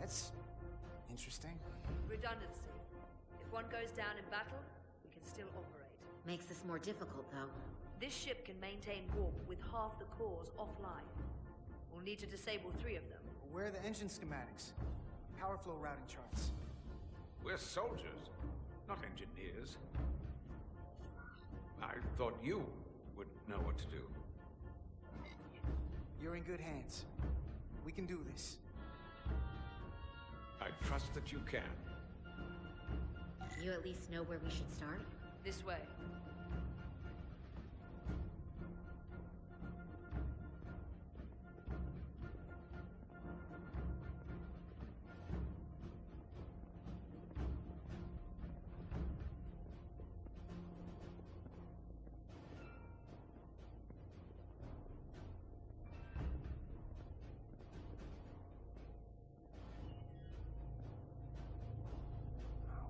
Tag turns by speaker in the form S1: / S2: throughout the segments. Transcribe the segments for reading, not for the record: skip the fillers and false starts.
S1: That's interesting.
S2: Redundancy. If one goes down in battle, we can still operate.
S3: Makes this more difficult, though.
S2: This ship can maintain warp with half the cores offline. We'll need to disable 3 of them.
S1: Where are the engine schematics? Power flow routing charts.
S4: We're soldiers, not engineers. I thought you would know what to do.
S1: You're in good hands. We can do this.
S4: I trust that you can.
S3: You at least know where we should start?
S2: This way.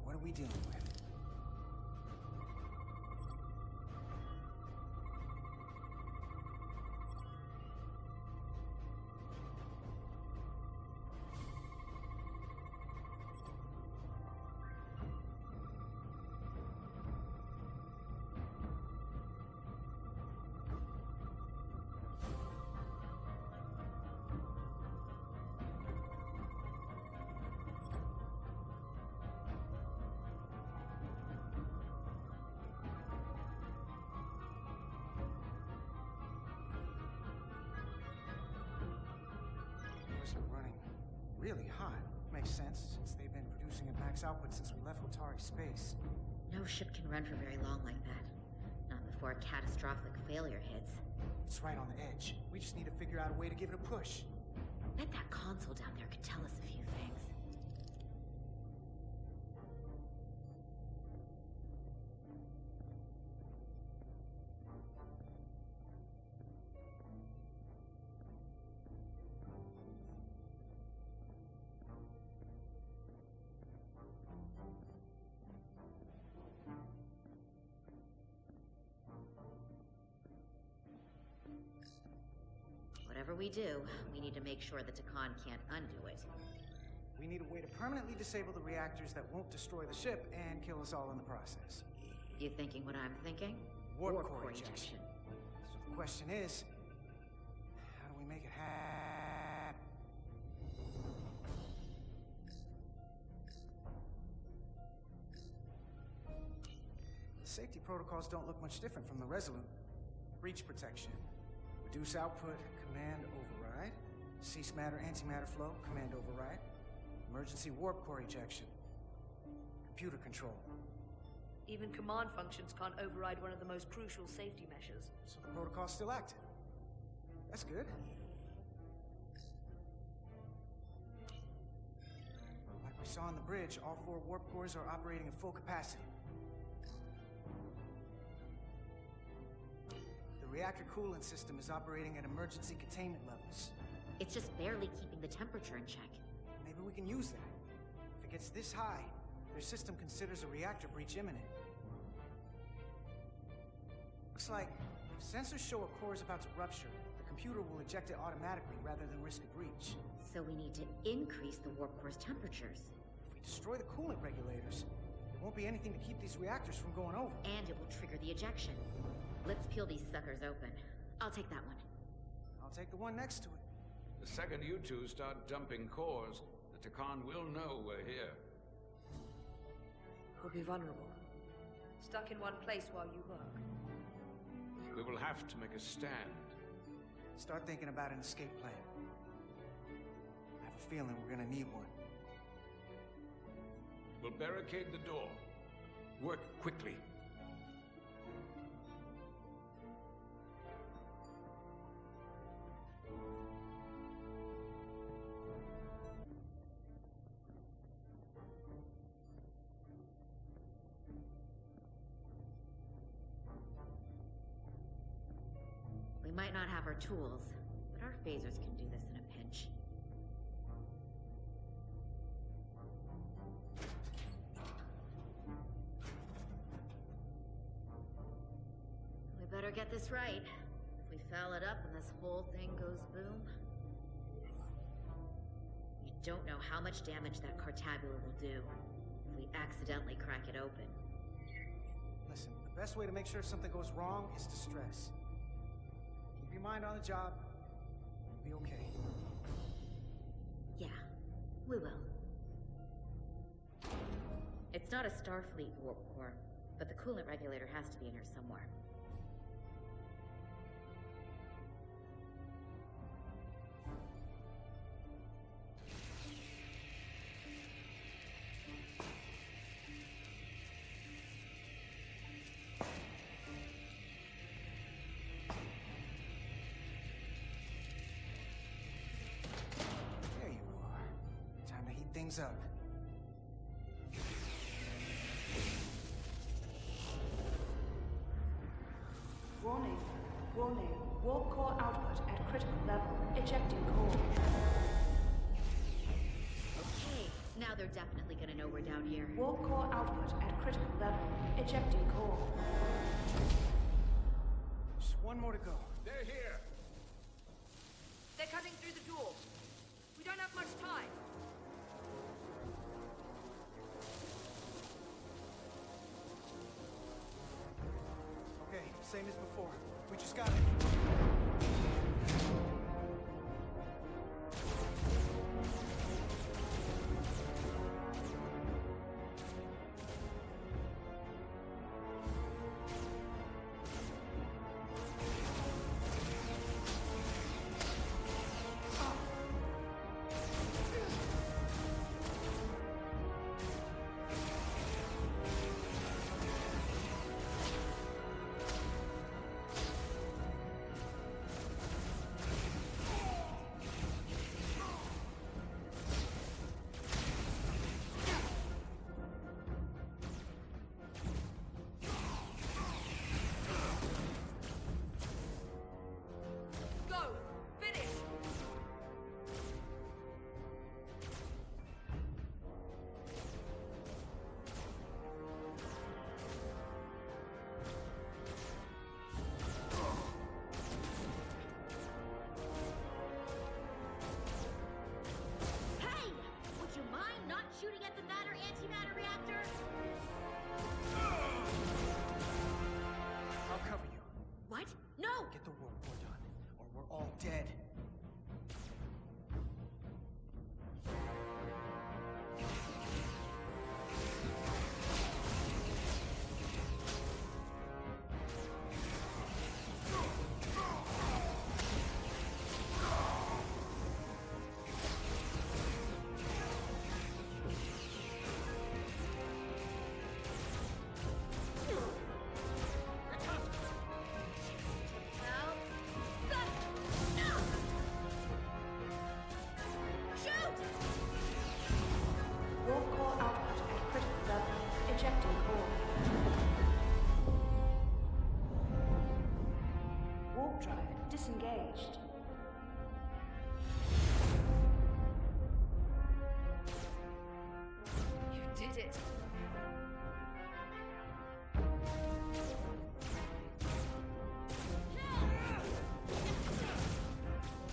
S1: What are we dealing with? Running really hot. Makes sense, since they've been producing at max output since we left Watari space.
S3: No ship can run for very long like that. Not before a catastrophic failure hits.
S1: It's right on the edge. We just need to figure out a way to give it a push.
S3: I bet that console down there could tell us a few things. Whatever we do, we need to make sure the Takan can't undo it.
S1: We need a way to permanently disable the reactors that won't destroy the ship and kill us all in the process.
S3: You thinking what I'm thinking?
S1: Warp core ejection. So the question is, how do we make it happen? The safety protocols don't look much different from the Resolute. Breach protection. Reduce output, command override. Cease matter, antimatter flow, command override. Emergency warp core ejection. Computer control.
S2: Even command functions can't override one of the most crucial safety measures.
S1: So the protocol's still active. That's good. Like we saw on the bridge, all 4 warp cores are operating at full capacity. The reactor coolant system is operating at emergency containment levels.
S3: It's just barely keeping the temperature in check.
S1: Maybe we can use that. If it gets this high, their system considers a reactor breach imminent. Looks like if sensors show a core is about to rupture, the computer will eject it automatically rather than risk a breach.
S3: So we need to increase the warp core's temperatures.
S1: If we destroy the coolant regulators, there won't be anything to keep these reactors from going over.
S3: And it will trigger the ejection. Let's peel these suckers open. I'll take that one.
S1: I'll take the one next to it.
S4: The second you two start dumping cores, the Takan will know we're here.
S2: We'll be vulnerable. Stuck in one place while you work.
S4: We will have to make a stand.
S1: Start thinking about an escape plan. I have a feeling we're gonna need one.
S4: We'll barricade the door. Work quickly.
S3: We might not have our tools, but our phasers can do this in a pinch. We better get this right. If we foul it up and this whole thing goes boom, you don't know how much damage that cartabula will do if we accidentally crack it open.
S1: Listen, the best way to make sure something goes wrong is to stress. Keep your mind on the job. You'll be okay.
S3: Yeah, we will. It's not a Starfleet warp core, but the coolant regulator has to be in here somewhere.
S1: There you are. Time to heat things up.
S5: Warning. Warning. Warp core output at critical level. Ejecting core.
S3: Okay, now they're definitely gonna know we're down here.
S5: Warp core output at critical level. Ejecting core.
S1: Just one more to go.
S4: They're here!
S2: They're cutting through the door. We don't have much time.
S1: Okay, same as before. We just got it.
S2: Go! Finish!
S3: Hey! Would you mind not shooting at the matter-antimatter reactor?
S1: I'll cover you.
S3: What? No!
S1: Get the warp core done, or we're all dead.
S3: Help! No! Shoot!
S5: Warp core output at critical level. Ejecting core. Warp drive disengaged.
S2: You did it.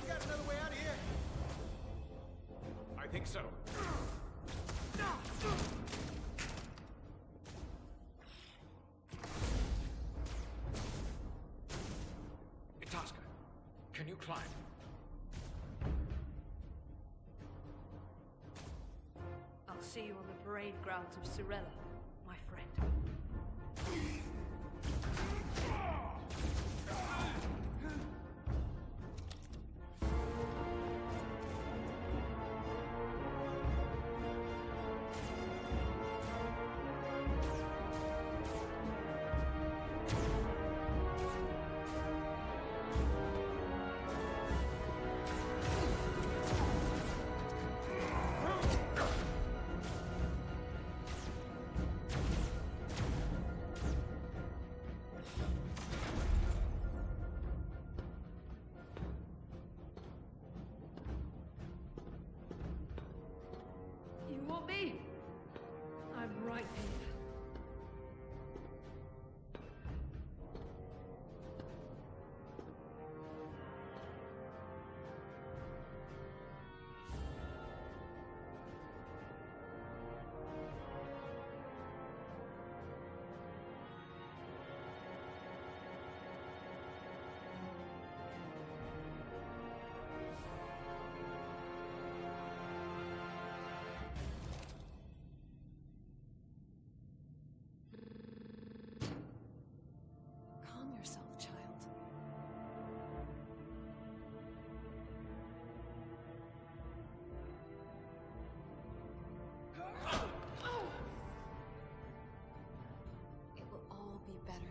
S1: We got another way out of here.
S4: I think so. Itasca, can you climb?
S2: I'll see you on the parade grounds of Cirella, my friend.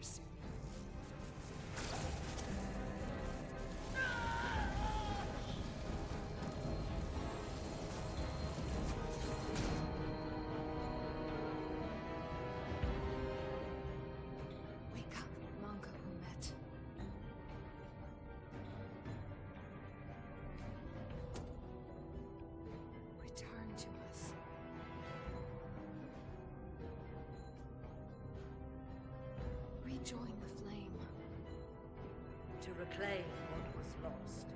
S5: soon. Wake up, Monka Umet. Return to us. Rejoin the flame.
S2: To reclaim what was lost.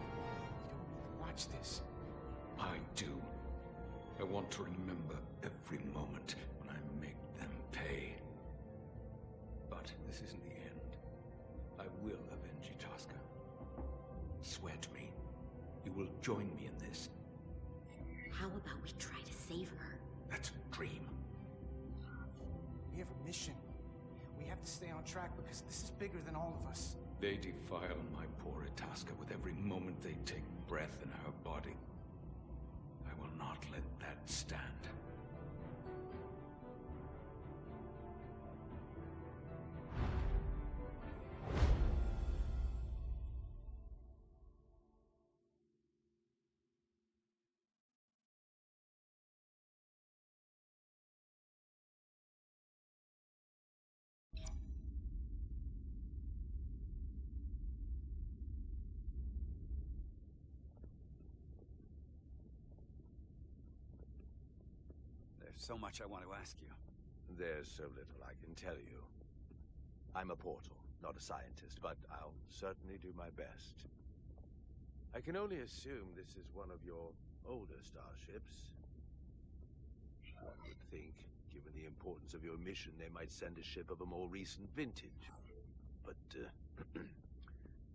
S1: You don't need to watch this.
S4: I do. I want to remember every moment when I make them pay. But this isn't the end. I will avenge Itasca. Swear to me, you will join me in this.
S3: How about we try to save her?
S4: That's a dream.
S1: We have a mission. We have to stay on track because this is bigger than all of us.
S4: They defile my poor Itasca with every moment they take breath in her body. I will not let that stand.
S6: There's so much I want to ask you.
S7: There's so little I can tell you. I'm a portal, not a scientist, but I'll certainly do my best. I can only assume this is one of your older starships. One would think, given the importance of your mission, they might send a ship of a more recent vintage. But,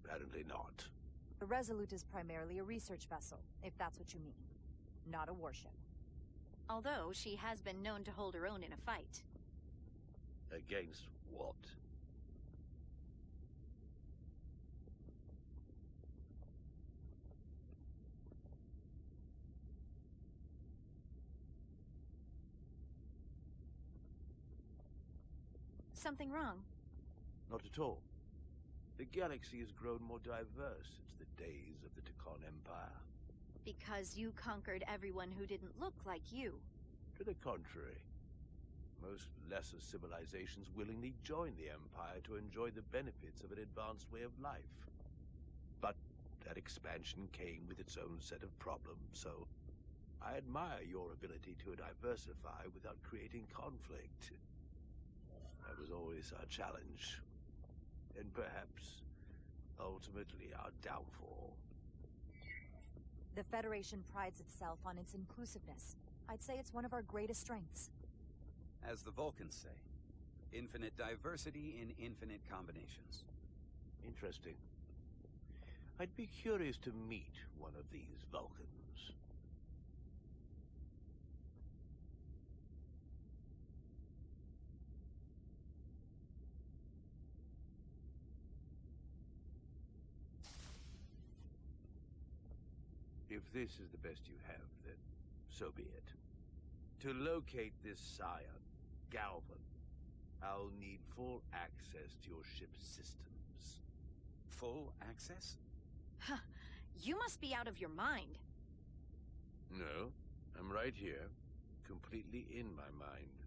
S7: apparently not.
S8: The Resolute is primarily a research vessel, if that's what you mean. Not a warship.
S9: Although she has been known to hold her own in a fight.
S7: Against what?
S9: Something wrong?
S7: Not at all. The galaxy has grown more diverse since the days of the Takan Empire.
S9: Because you conquered everyone who didn't look like you.
S7: To the contrary. Most lesser civilizations willingly join the Empire to enjoy the benefits of an advanced way of life. But that expansion came with its own set of problems, so I admire your ability to diversify without creating conflict. That was always our challenge. And perhaps, ultimately, our downfall.
S8: The Federation prides itself on its inclusiveness. I'd say it's one of our greatest strengths.
S6: As the Vulcans say, infinite diversity in infinite combinations.
S7: Interesting. I'd be curious to meet one of these Vulcans. If this is the best you have, then so be it. To locate this Scion, Galvan, I'll need full access to your ship's systems.
S6: Full access?
S9: Huh. You must be out of your mind.
S7: No, I'm right here, completely in my mind.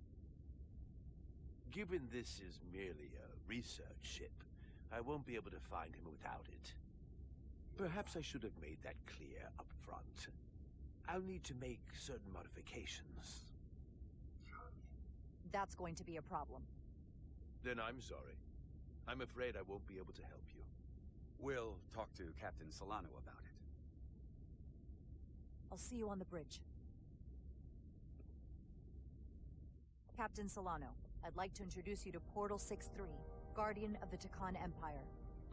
S7: Given this is merely a research ship, I won't be able to find him without it. Perhaps I should have made that clear up front. I'll need to make certain modifications.
S8: That's going to be a problem.
S7: Then I'm sorry. I'm afraid I won't be able to help you.
S6: We'll talk to Captain Solano about it.
S8: I'll see you on the bridge. Captain Solano, I'd like to introduce you to Portal 6-3, Guardian of the Takan Empire.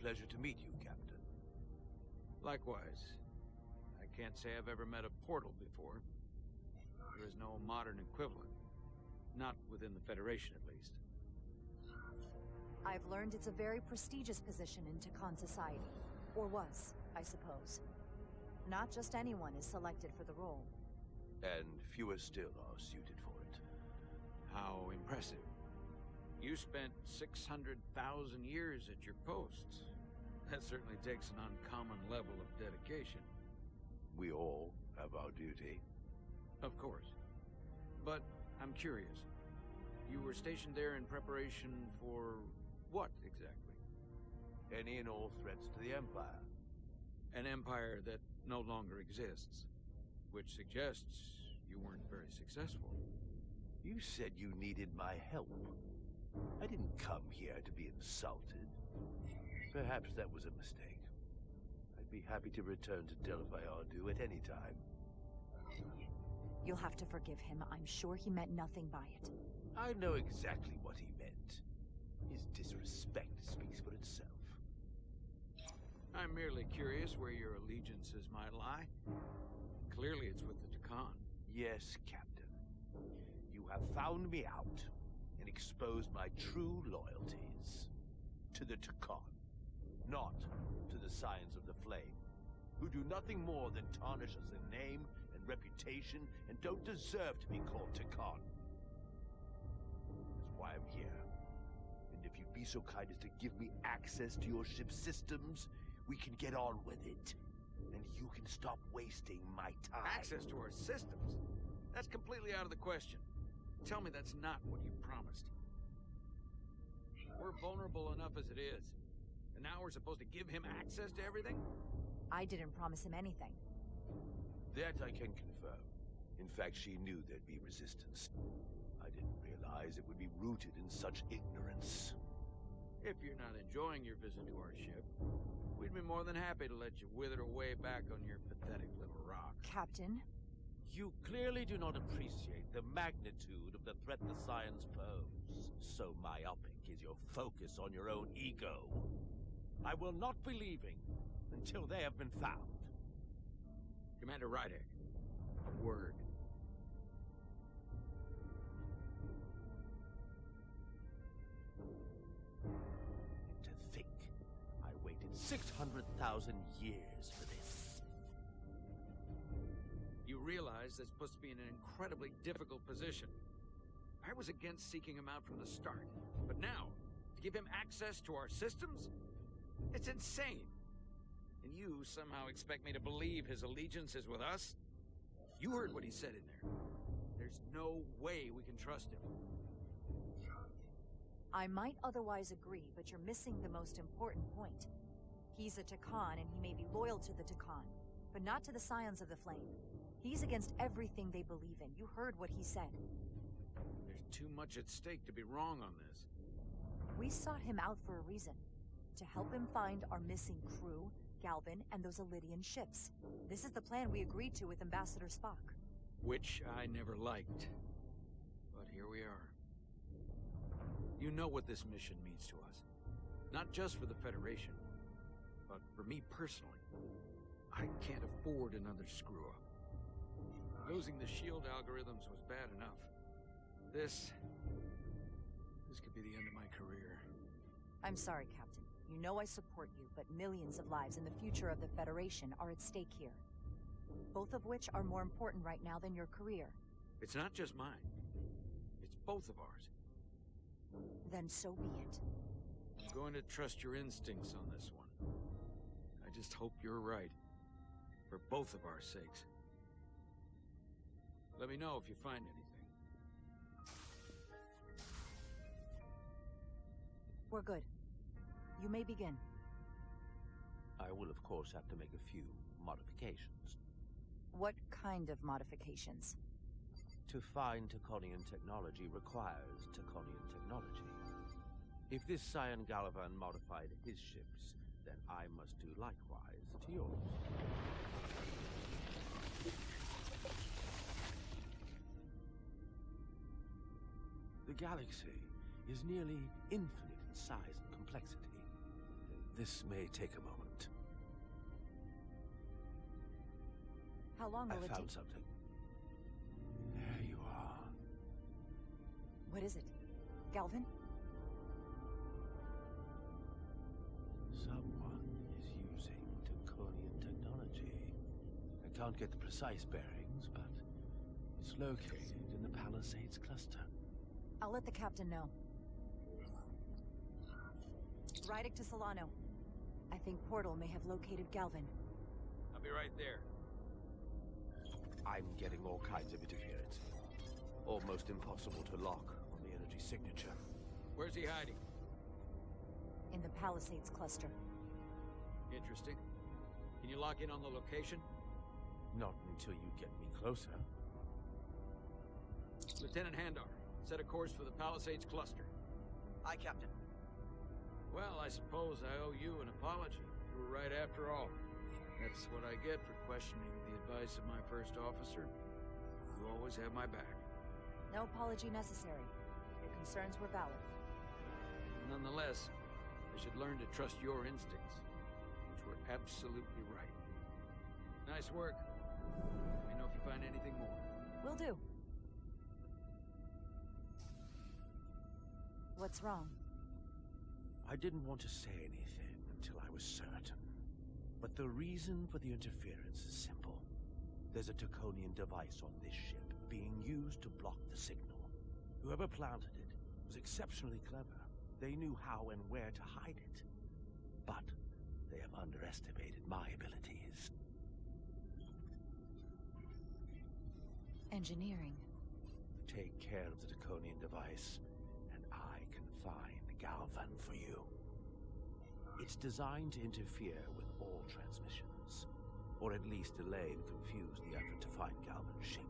S7: Pleasure to meet you, Captain.
S10: Likewise. I can't say I've ever met a portal before. There is no modern equivalent. Not within the Federation, at least.
S8: I've learned it's a very prestigious position in Takan society. Or was, I suppose. Not just anyone is selected for the role.
S7: And fewer still are suited for
S10: How impressive. You spent 600,000 years at your post. That certainly takes an uncommon level of dedication.
S7: We all have our duty.
S10: Of course. But I'm curious. You were stationed there in preparation for what exactly?
S7: Any and all threats to the Empire.
S10: An empire that no longer exists. Which suggests you weren't very successful.
S7: You said you needed my help. I didn't come here to be insulted. Perhaps that was a mistake. I'd be happy to return to Delphi Ardu at any time.
S8: You'll have to forgive him. I'm sure he meant nothing by it.
S7: I know exactly what he meant. His disrespect speaks for itself.
S10: I'm merely curious where your allegiances might lie. Clearly it's with the Takan.
S7: Yes, Captain. You have found me out and exposed my true loyalties to the Takan, not to the Scions of the Flame, who do nothing more than tarnish us in name and reputation and don't deserve to be called Takan. That's why I'm here. And if you'd be so kind as to give me access to your ship's systems, we can get on with it. And you can stop wasting my time.
S10: Access to our systems? That's completely out of the question. Tell me that's not what you promised. We're vulnerable enough as it is. And now we're supposed to give him access to everything?
S8: I didn't promise him anything.
S7: That I can confirm. In fact, she knew there'd be resistance. I didn't realize it would be rooted in such ignorance.
S10: If you're not enjoying your visit to our ship, we'd be more than happy to let you wither away back on your pathetic little rock.
S8: Captain?
S7: You clearly do not appreciate the magnitude of the threat the Scions pose. So myopic is your focus on your own ego. I will not be leaving until they have been found.
S10: Commander Rydek, a word.
S7: And to think, I waited 600,000 years for this.
S10: You realize this puts me in an incredibly difficult position. I was against seeking him out from the start, but now, to give him access to our systems? It's insane. And you somehow expect me to believe his allegiance is with us? You heard what he said in there. There's no way we can trust him.
S8: I might otherwise agree, but you're missing the most important point. He's a Takan, and he may be loyal to the Takan, but not to the Scions of the Flame. He's against everything they believe in. You heard what he said.
S10: There's too much at stake to be wrong on this.
S8: We sought him out for a reason. To help him find our missing crew, Galvin, and those Elydian ships. This is the plan we agreed to with Ambassador Spock.
S10: Which I never liked. But here we are. You know what this mission means to us. Not just for the Federation, but for me personally. I can't afford another screw-up. Losing the shield algorithms was bad enough. This could be the end of my career.
S8: I'm sorry, Captain. You know I support you, but millions of lives and the future of the Federation are at stake here. Both of which are more important right now than your career.
S10: It's not just mine. It's both of ours.
S8: Then so be it.
S10: I'm going to trust your instincts on this one. I just hope you're right. For both of our sakes. Let me know if you find anything.
S8: We're good. You may begin.
S7: I will, of course, have to make a few modifications.
S8: What kind of modifications?
S7: To find Taconian technology requires Taconian technology. If this Scion Galavan modified his ships, then I must do likewise to yours. The galaxy is nearly infinite in size and complexity. This may take a moment.
S8: How long will it
S7: I found
S8: take?
S7: something. There you are.
S8: What is it? Galvin?
S7: Someone is using Taconian technology. I can't get the precise bearings, but it's located in the Palisades cluster.
S8: I'll let the captain know. Riding to Solano. I think Portal may have located Galvin.
S10: I'll be right there.
S7: I'm getting all kinds of interference. Almost impossible to lock on the energy signature.
S10: Where's he hiding?
S8: In the Palisades cluster.
S10: Interesting. Can you lock in on the location?
S7: Not until you get me closer.
S10: Lieutenant Handar, set a course for the Palisades cluster.
S1: Aye, Captain.
S10: Well, I suppose I owe you an apology. You were right after all. That's what I get for questioning the advice of my first officer. You always have my back.
S8: No apology necessary. Your concerns were valid.
S10: Nonetheless, I should learn to trust your instincts, which were absolutely right. Nice work. Let me know if you find anything more.
S8: Will do. What's wrong?
S7: I didn't want to say anything until I was certain. But the reason for the interference is simple. There's a Taconian device on this ship being used to block the signal. Whoever planted it was exceptionally clever. They knew how and where to hide it. But they have underestimated my abilities.
S8: Engineering.
S7: Take care of the Taconian device, and I can find Galvan for you. It's designed to interfere with all transmissions, or at least delay and confuse the effort to find Galvan's ship.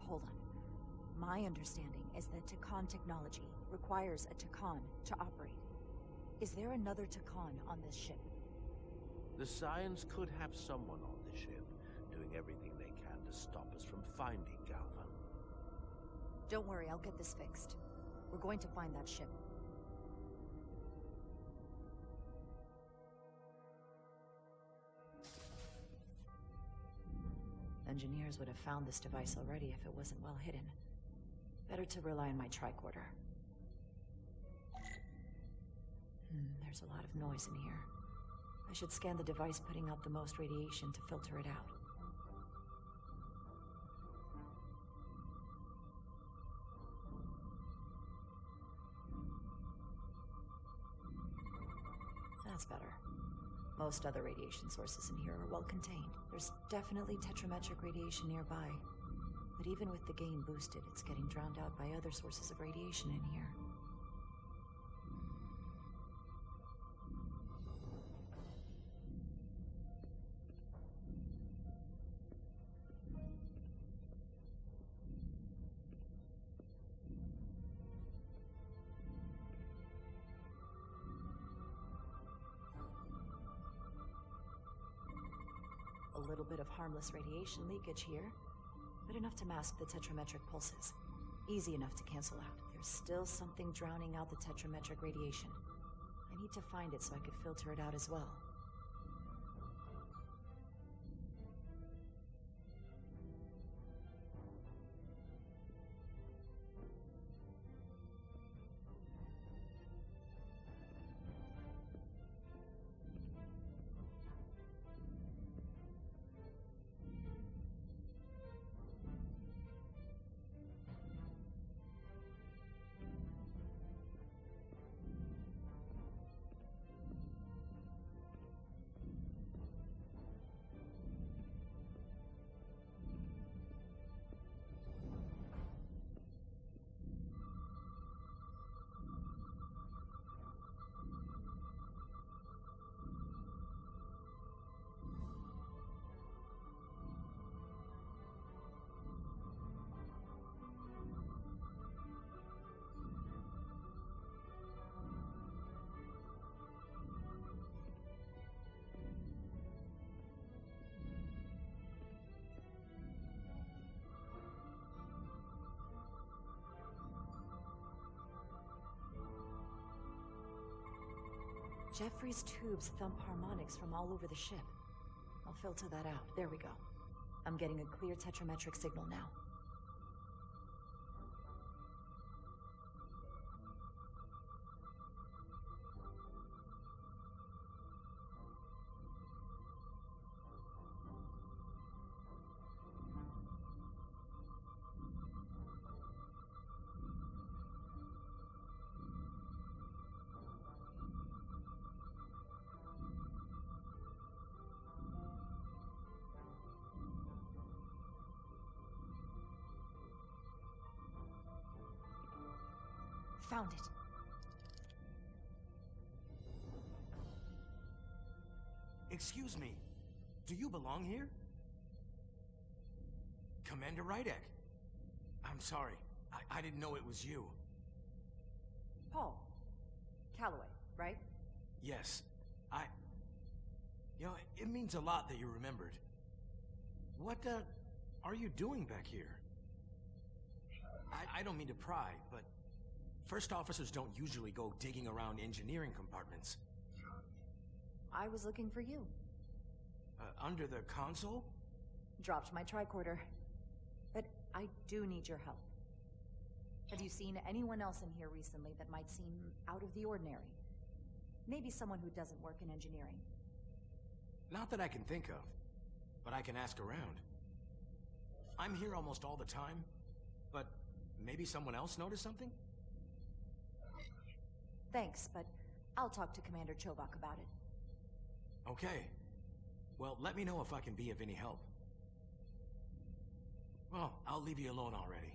S8: Hold on. My understanding is that Takan technology requires a Takan to operate. Is there another Takan on this ship?
S7: The Scions could have someone on the ship, doing everything they can to stop us from finding Galvan.
S8: Don't worry, I'll get this fixed. We're going to find that ship. Engineers would have found this device already if it wasn't well hidden. Better to rely on my tricorder. There's a lot of noise in here. I should scan the device putting out the most radiation to filter it out. That's better. Most other radiation sources in here are well contained. There's definitely tetrametric radiation nearby. But even with the gain boosted, it's getting drowned out by other sources of radiation in here. A little bit of harmless radiation leakage here, but enough to mask the tetrametric pulses. Easy enough to cancel out. There's still something drowning out the tetrametric radiation. I need to find it so I could filter it out as well. Jeffrey's tubes thump harmonics from all over the ship. I'll filter that out. There we go. I'm getting a clear tetrametric signal now. found it.
S11: Excuse me, do you belong here? Commander Rydek. I'm sorry, I didn't know it was you.
S8: Paul. Calloway, right?
S11: Yes, You know, it means a lot that you remembered. What, are you doing back here? I don't mean to pry, but first officers don't usually go digging around engineering compartments.
S8: I was looking for you.
S11: Under the console?
S8: Dropped my tricorder. But I do need your help. Have you seen anyone else in here recently that might seem out of the ordinary? Maybe someone who doesn't work in engineering.
S11: Not that I can think of, but I can ask around. I'm here almost all the time, but maybe someone else noticed something?
S8: Thanks, but I'll talk to Commander Chobak about it.
S11: Okay. Well, let me know if I can be of any help. Well, I'll leave you alone already.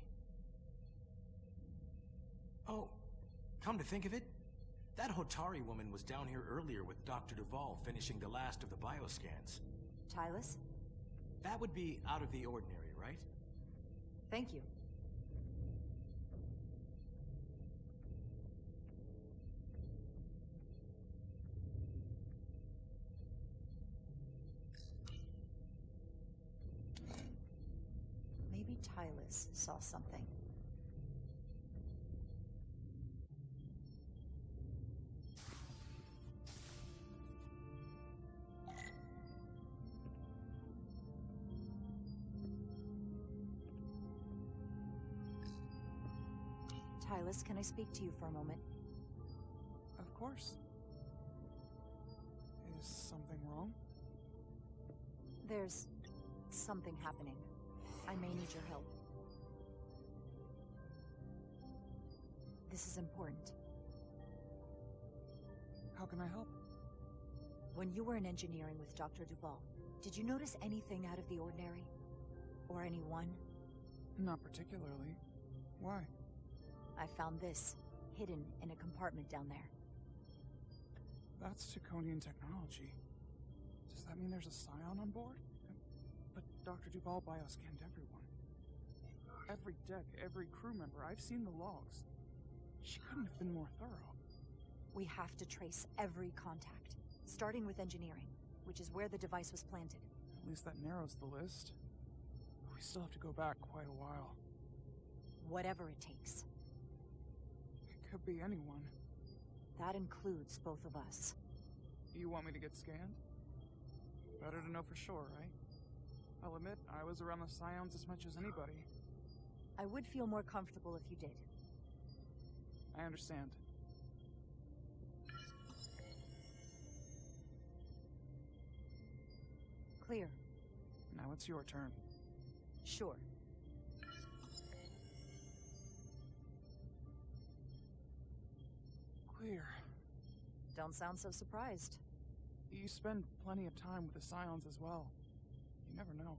S11: Oh, come to think of it, that Hotari woman was down here earlier with Dr. Duvall finishing the last of the bioscans.
S8: Tylus?
S11: That would be out of the ordinary, right?
S8: Thank you. Maybe Tylus saw something. Tylus, can I speak to you for a moment?
S12: Of course. Is something wrong?
S8: There's something happening. I may need your help. This is important.
S12: How can I help?
S8: When you were in engineering with Dr. Duvall, did you notice anything out of the ordinary? Or anyone?
S12: Not particularly. Why?
S8: I found this, hidden in a compartment down there.
S12: That's Draconian technology. Does that mean there's a Scion on board? But Dr. Duvall bioscanned everyone. Every deck, every crew member, I've seen the logs. She couldn't have been more thorough.
S8: We have to trace every contact, starting with engineering, which is where the device was planted.
S12: At least that narrows the list. We still have to go back quite a while.
S8: Whatever it takes.
S12: It could be anyone.
S8: That includes both of us.
S12: You want me to get scanned? Better to know for sure, right? I'll admit, I was around the Scions as much as anybody.
S8: I would feel more comfortable if you did.
S12: I understand.
S8: Clear.
S12: Now it's your turn.
S8: Sure.
S12: Clear.
S8: Don't sound so surprised.
S12: You spend plenty of time with the Scions as well. You never know.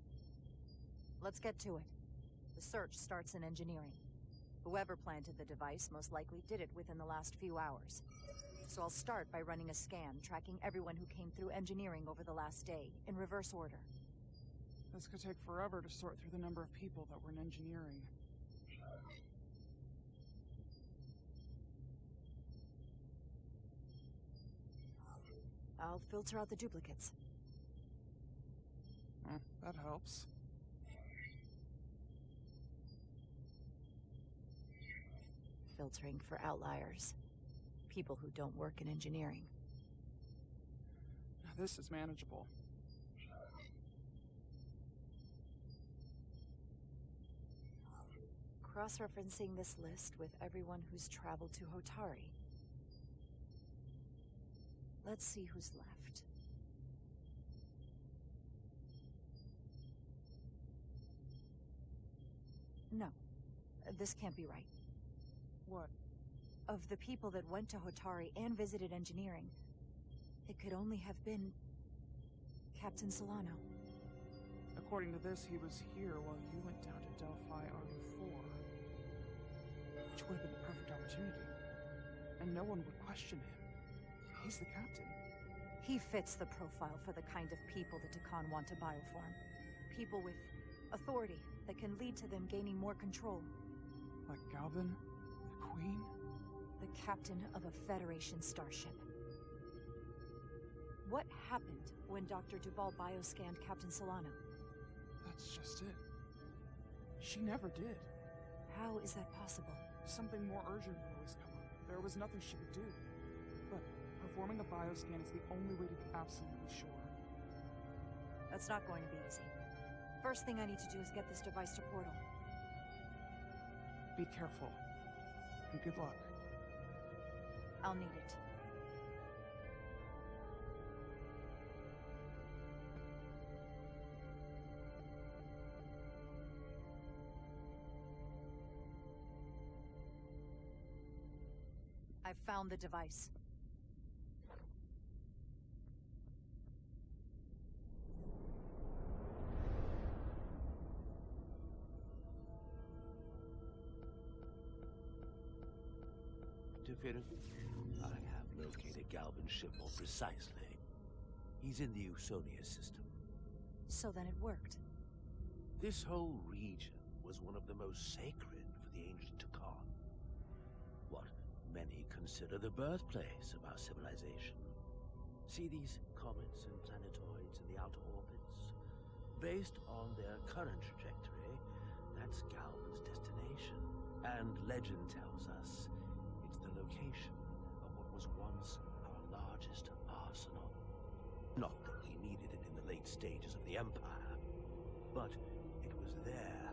S8: Let's get to it. The search starts in engineering. Whoever planted the device most likely did it within the last few hours. So I'll start by running a scan, tracking everyone who came through engineering over the last day, in reverse order.
S12: This could take forever to sort through the number of people that were in engineering.
S8: I'll filter out the duplicates.
S12: That helps.
S8: Filtering for outliers. People who don't work in engineering.
S12: This is manageable.
S8: Cross-referencing this list with everyone who's traveled to Hotari. Let's see who's left. No, this can't be right.
S12: What?
S8: Of the people that went to Hotari and visited engineering, it could only have been Captain Solano.
S12: According to this, he was here while you went down to Delphi RU4. Which would have been the perfect opportunity. and no one would question him. He's the captain.
S8: He fits the profile for the kind of people the Takan want to bioform. People with authority that can lead to them gaining more control.
S12: Like Galvin, the Queen?
S8: The captain of a Federation starship. What happened when Dr. Duval bioscanned Captain Solano?
S12: That's just it. She never did.
S8: How is that possible?
S12: Something more urgent would always come up. There was nothing she could do. But performing a bioscan is the only way to be absolutely sure.
S8: That's not going to be easy. First thing I need to do is get this device to Portal.
S12: Be careful. And good luck.
S8: I'll need it. I've found the device.
S7: Interference? I have located Galvin's ship more precisely. He's in the Usonia system.
S8: So then it worked.
S7: This whole region was one of the most sacred for the ancient Takan. What many consider the birthplace of our civilization. See these comets and planetoids in the outer orbits? Based on their current trajectory, that's Galvin's destination. And legend tells us it's the location of what was once our largest arsenal. Not that we needed it in the late stages of the Empire, but it was there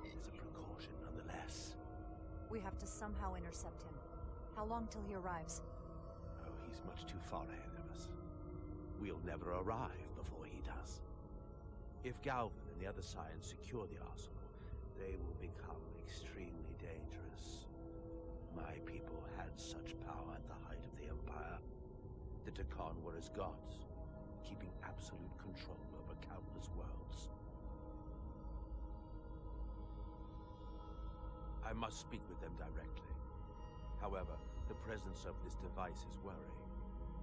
S7: as a precaution nonetheless.
S8: We have to somehow intercept him. How long till he arrives?
S7: Oh, he's much too far ahead of us. We'll never arrive before he does. If Galvin and the other Scions secure the arsenal, they will become extremely dangerous. My people had such power at the height of the Empire. The Takan were as gods, keeping absolute control over countless worlds. I must speak with them directly. However, the presence of this device is worrying.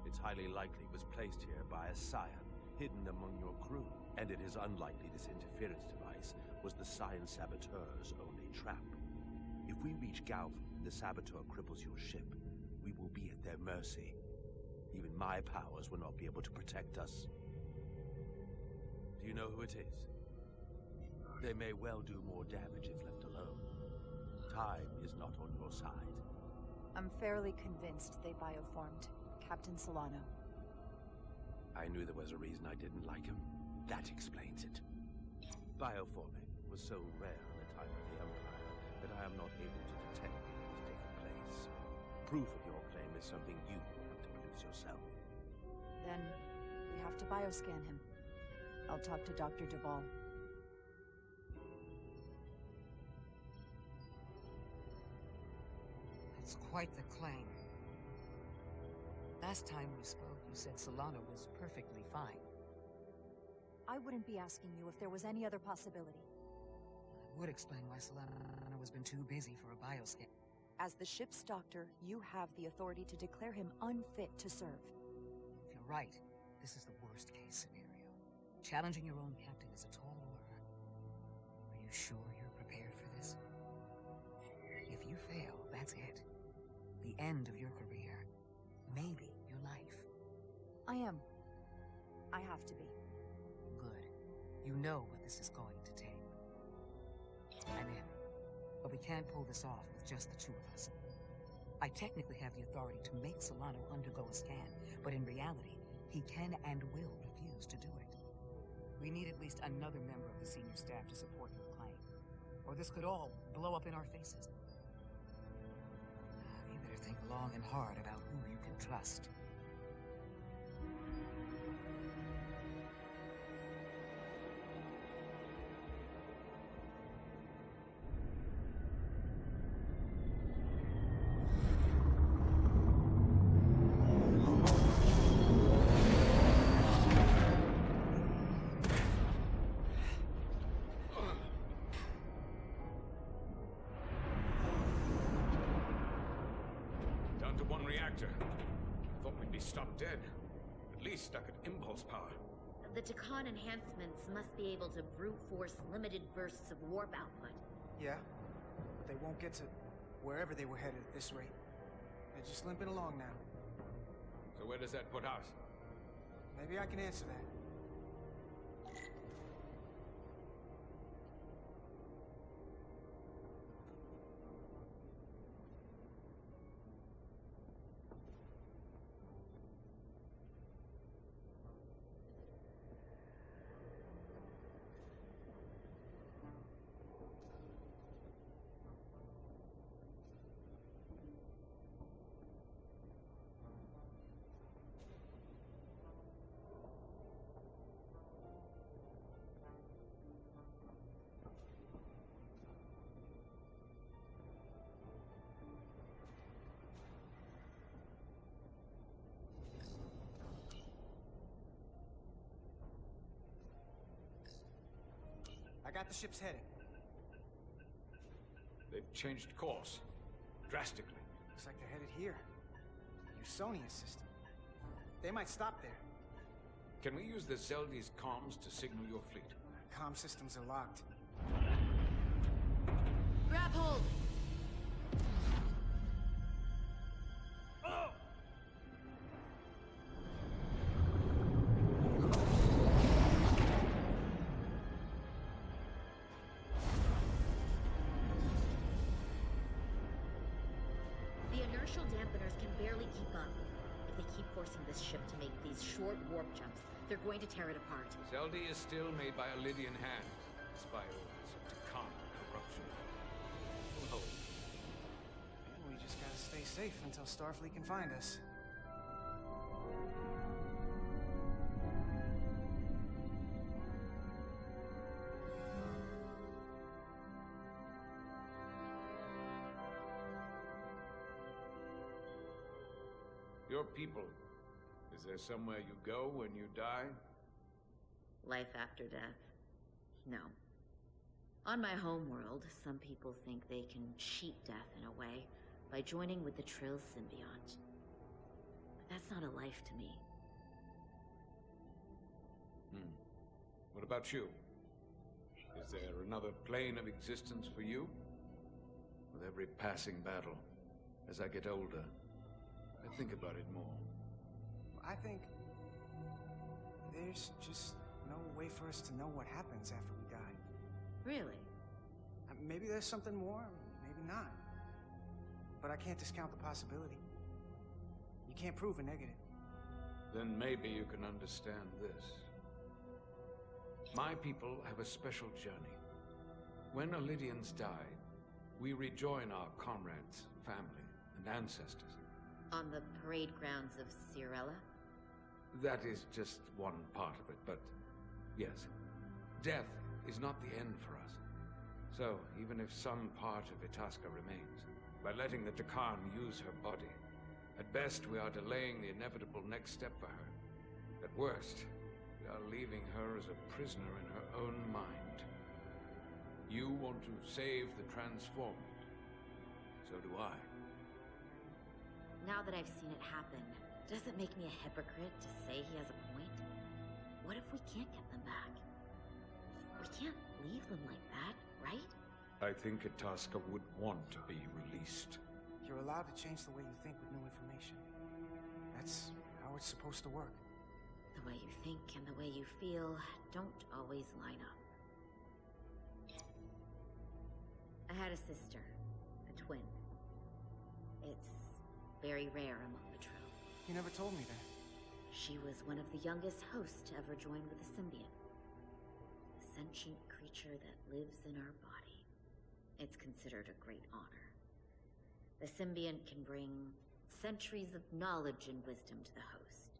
S7: It's highly likely it was placed here by a Scion, hidden among your crew. And it is unlikely this interference device was the Scion Saboteur's only trap. If we reach Galvin and the Saboteur cripples your ship, we will be at their mercy. Even my powers will not be able to protect us. Do you know who it is? They may well do more damage if left alone. Time is not on your side.
S8: I'm fairly convinced they bioformed Captain Solano.
S7: I knew there was a reason I didn't like him. That explains it. Bioforming was so rare in the time of the Empire that I am not able to detect it was taking place. Proof of your claim is something you will have to produce yourself.
S8: Then we have to bioscan him. I'll talk to Dr. Duval.
S13: That's quite the claim. Last time we spoke, you said Solano was perfectly fine.
S8: I wouldn't be asking you if there was any other possibility.
S13: That would explain why Solano has been too busy for a bioscan.
S8: As the ship's doctor, you have the authority to declare him unfit to serve.
S13: If you're right, this is the worst-case scenario. Challenging your own captain is a tall order. Are you sure you're prepared for this? If you fail, that's it. The end of your career. Maybe your life.
S8: I am. I have to be.
S13: Good. You know what this is going to take. I'm in. But we can't pull this off with just the two of us. I technically have the authority to make Solano undergo a scan, but in reality, he can and will refuse to do it. We need at least another member of the senior staff to support your claim, or this could all blow up in our faces. You better think long and hard about who you can trust.
S11: reactor. Thought we'd be stopped dead. At least stuck at impulse power.
S3: The Takan enhancements must be able to brute force limited bursts of warp output.
S1: Yeah, but they won't get to wherever they were headed at this rate. They're just limping along now.
S10: So where does that put us?
S1: Maybe I can answer that. I got the ship's heading.
S10: They've changed course. Drastically.
S1: Looks like they're headed here. Usonia system. They might stop there.
S10: Can we use the Xeldi's comms to signal your fleet?
S1: Comm systems are locked.
S3: Grab hold! The inertial dampeners can barely keep up. If they keep forcing this ship to make these short warp jumps, they're going to tear it apart.
S10: Xeldi is still made by a Lydian hand, despite all this Takan corruption. Oh,
S1: And we just gotta stay safe until Starfleet can find us.
S10: your people. Is there somewhere you go when you die?
S3: Life after death? No. On my homeworld, some people think they can cheat death in a way by joining with the Trill symbiont. But that's not a life to me.
S10: What about you? Is there another plane of existence for you? With every passing battle, as I get older, I think about it more.
S1: I think there's just no way for us to know what happens after we die.
S3: Really?
S1: Maybe there's something more, maybe not. But I can't discount the possibility. You can't prove a negative.
S10: Then maybe you can understand this. My people have a special journey. When Lydians die, we rejoin our comrades, family, and ancestors.
S3: On the parade grounds of Cirella?
S10: That is just one part of it, but yes, death is not the end for us. So, even if some part of Itasca remains, by letting the Takan use her body, at best we are delaying the inevitable next step for her. At worst, we are leaving her as a prisoner in her own mind. You want to save the transformed. So do I.
S3: Now that I've seen it happen, does it make me a hypocrite to say he has a point? What if we can't get them back? We can't leave them like that, right?
S10: I think Itasca would want to be released.
S1: You're allowed to change the way you think with new information. That's how it's supposed to work.
S3: The way you think and the way you feel don't always line up. I had a sister, a twin. It's very rare among the Trill.
S1: You never told me that.
S3: She was one of the youngest hosts to ever join with a symbiont. A sentient creature that lives in our body. It's considered a great honor. The symbiont can bring centuries of knowledge and wisdom to the host.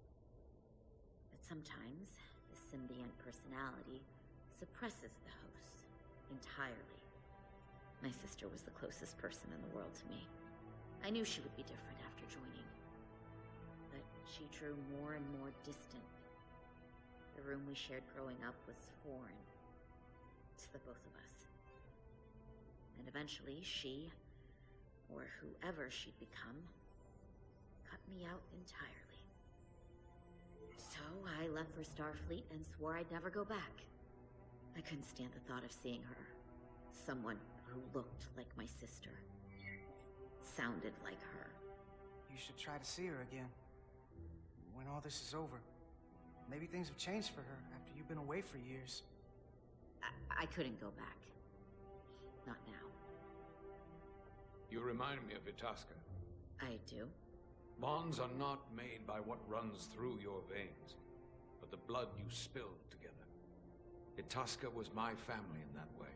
S3: But sometimes, the symbiont personality suppresses the host entirely. My sister was the closest person in the world to me. I knew she would be different after joining. But she drew more and more distant. The room we shared growing up was foreign to the both of us. And eventually she, or whoever she'd become, cut me out entirely. So I left for Starfleet and swore I'd never go back. I couldn't stand the thought of seeing her. Someone who looked like my sister. Sounded like her.
S1: You should try to see her again. When all this is over. Maybe things have changed for her after you've been away for years.
S3: I couldn't go back. Not now.
S4: You remind me of Itasca.
S3: I do?
S4: Bonds are not made by what runs through your veins, but the blood you spill together. Itasca was my family in that way.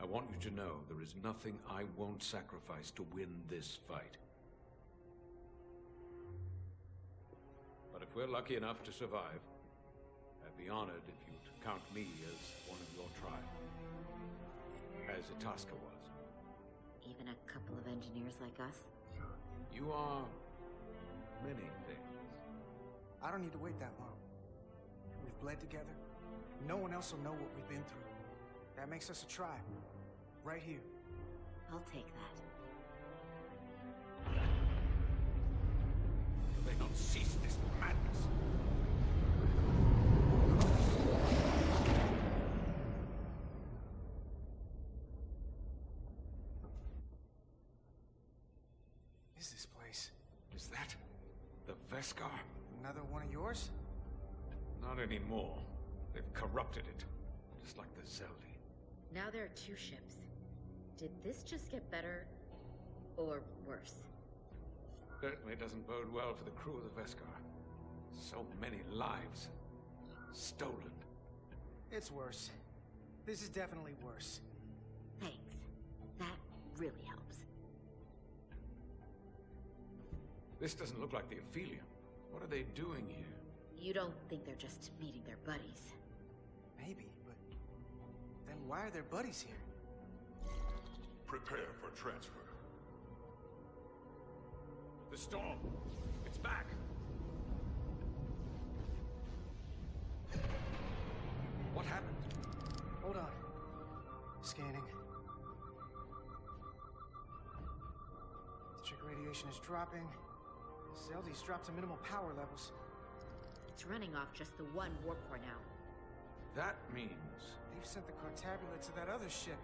S4: I want you to know there is nothing I won't sacrifice to win this fight. But if we're lucky enough to survive, I'd be honored if you'd count me as one of your tribe. As Itasca was.
S3: Even a couple of engineers like us?
S4: You are many things.
S1: I don't need to wait that long. We've bled together. No one else will know what we've been through. That makes us a tribe. Right here.
S3: I'll take that.
S4: They don't cease this madness.
S1: Is this place?
S4: Is that the Veskar?
S1: Another one of yours?
S4: Not anymore. They've corrupted it, just like the Xeldi.
S3: Now there are 2 ships. Did this just get better, or worse?
S4: Certainly doesn't bode well for the crew of the Veskar. So many lives stolen.
S1: It's worse. This is definitely worse.
S3: Thanks. That really helps.
S4: This doesn't look like the Ophelia. What are they doing here?
S3: You don't think they're just meeting their buddies?
S1: Maybe, but then why are their buddies here?
S14: Prepare for transfer.
S4: The storm! It's back! What happened?
S1: Hold on. Scanning. Trick radiation is dropping. Xeldi's dropped to minimal power levels.
S3: It's running off just the 1 warp core now.
S4: That means...
S1: They've sent the Cartabula to that other ship.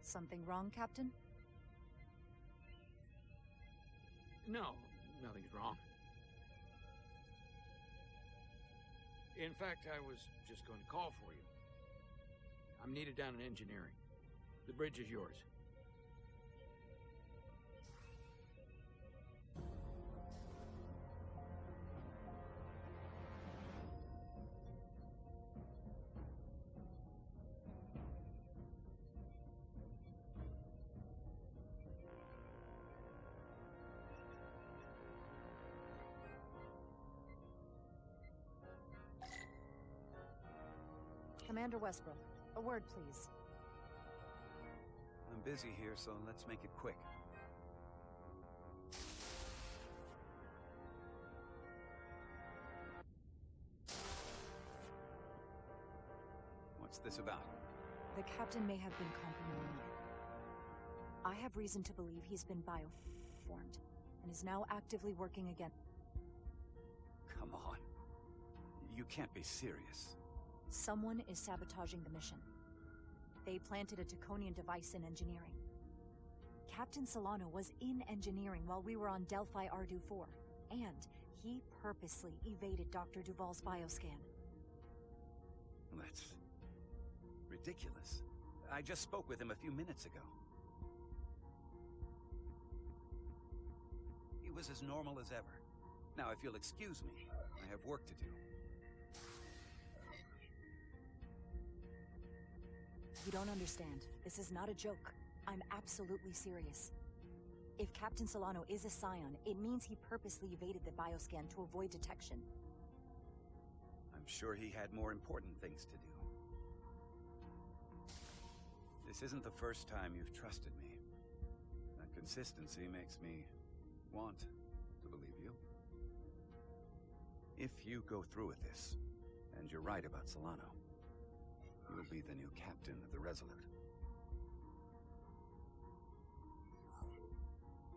S8: Something wrong, Captain?
S10: No, nothing's wrong. In fact, I was just going to call for you. I'm needed down in engineering. The bridge is yours.
S8: Commander Westbrook, a word, please.
S6: I'm busy here, so let's make it quick. What's this about?
S8: The captain may have been complimenting you. I have reason to believe he's been bioformed, and is now actively working again.
S6: Come on. You can't be serious.
S8: Someone is sabotaging the mission. They planted a Taconian device in engineering. Captain Solano was in engineering while we were on Delphi Ardu-4, and he purposely evaded Dr. Duval's bioscan.
S6: That's ridiculous. I just spoke with him a few minutes ago. He was as normal as ever. Now, if you'll excuse me, I have work to do.
S8: You don't understand. This is not a joke. I'm absolutely serious. If Captain Solano is a Scion, it means he purposely evaded the bioscan to avoid detection.
S6: I'm sure he had more important things to do. This isn't the first time you've trusted me. That consistency makes me want to believe you. If you go through with this, and you're right about Solano, you'll be the new captain of the Resolute.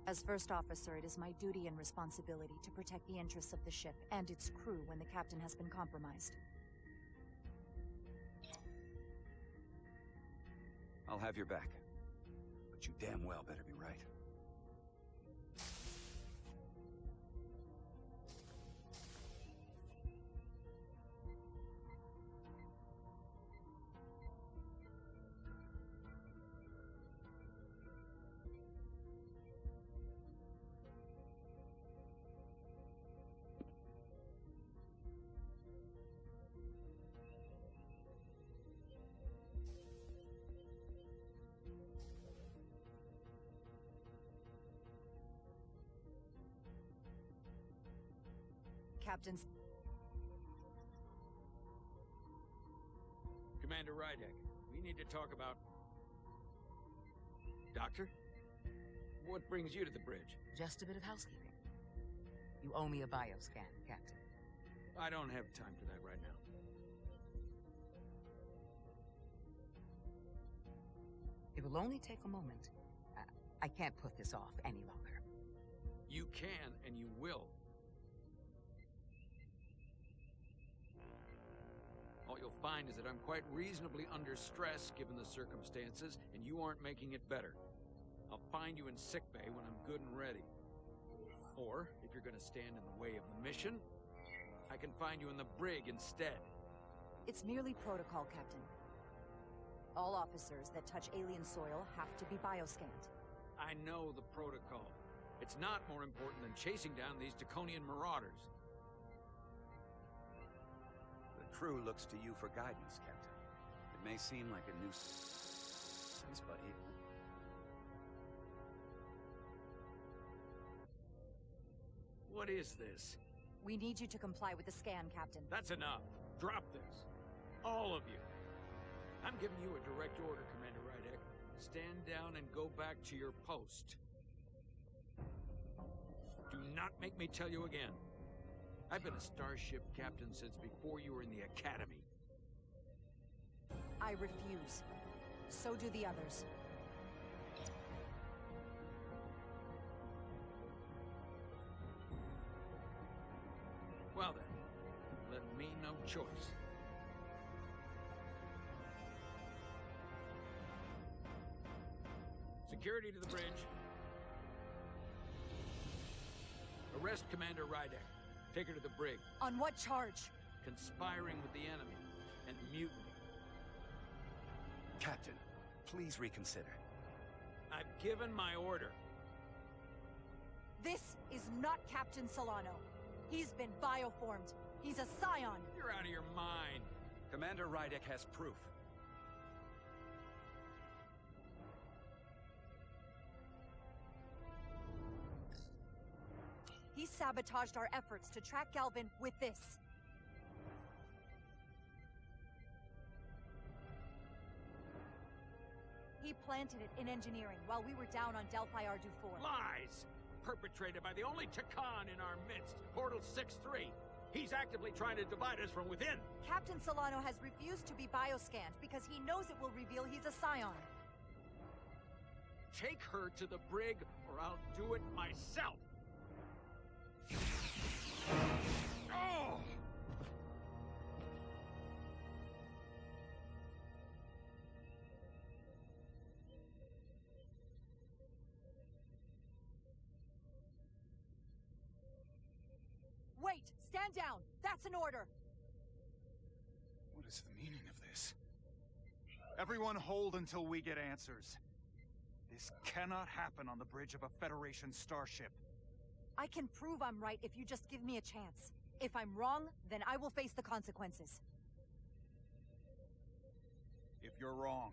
S8: As first officer, it is my duty and responsibility to protect the interests of the ship and its crew when the captain has been compromised.
S6: I'll have your back, but you damn well better be right.
S8: Captain's...
S10: Commander Rydek, we need to talk about... Doctor? What brings you to the bridge?
S13: Just a bit of housekeeping. You owe me a bioscan, Captain.
S10: I don't have time for that right now.
S13: It will only take a moment. I can't put this off any longer.
S10: You can, and you will. All you'll find is that I'm quite reasonably under stress given the circumstances, and you aren't making it better. I'll find you in sickbay when I'm good and ready. Or, if you're gonna stand in the way of the mission, I can find you in the brig instead.
S8: It's merely protocol, Captain. All officers that touch alien soil have to be bioscanned.
S10: I know the protocol. It's not more important than chasing down these Draconian marauders.
S6: The crew looks to you for guidance, Captain. It may seem like a nuisance, but it...
S10: What is this?
S8: We need you to comply with the scan, Captain.
S10: That's enough. Drop this. All of you. I'm giving you a direct order, Commander Rydek. Stand down and go back to your post. Do not make me tell you again. I've been a starship captain since before you were in the academy.
S8: I refuse. So do the others.
S10: Well then, let me no choice. Security to the bridge. Arrest Commander Rydek. Take her to the brig.
S8: On what charge?
S10: Conspiring with the enemy and mutiny.
S6: Captain, please reconsider.
S10: I've given my order.
S8: This is not Captain Solano. He's been bioformed. He's a Scion.
S10: You're out of your mind.
S6: Commander Rydek has proof.
S8: He sabotaged our efforts to track Galvin with this. He planted it in engineering while we were down on Delphi Ardu 4.
S10: Lies! Perpetrated by the only Takan in our midst, Portal 6-3. He's actively trying to divide us from within.
S8: Captain Solano has refused to be bioscanned because he knows it will reveal he's a Scion.
S10: Take her to the brig, or I'll do it myself. Oh!
S8: Wait! Stand down! That's an order!
S12: What is the meaning of this? Everyone hold until we get answers. This cannot happen on the bridge of a Federation starship.
S8: I can prove I'm right if you just give me a chance. If I'm wrong, then I will face the consequences.
S12: If you're wrong,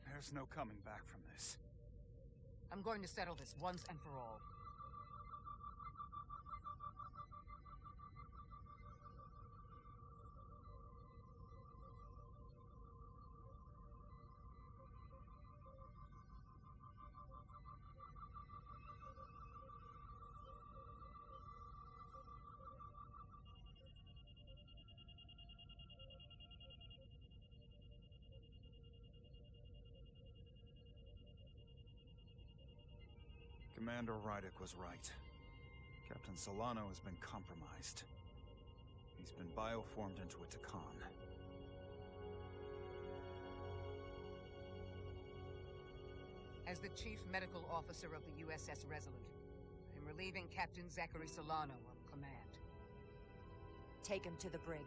S12: there's no coming back from this.
S13: I'm going to settle this once and for all.
S14: Commander Rydick was right. Captain Solano has been compromised. He's been bioformed into a Takan.
S13: As the Chief Medical Officer of the USS Resolute, I'm relieving Captain Zachary Solano of command.
S8: Take him to the brig.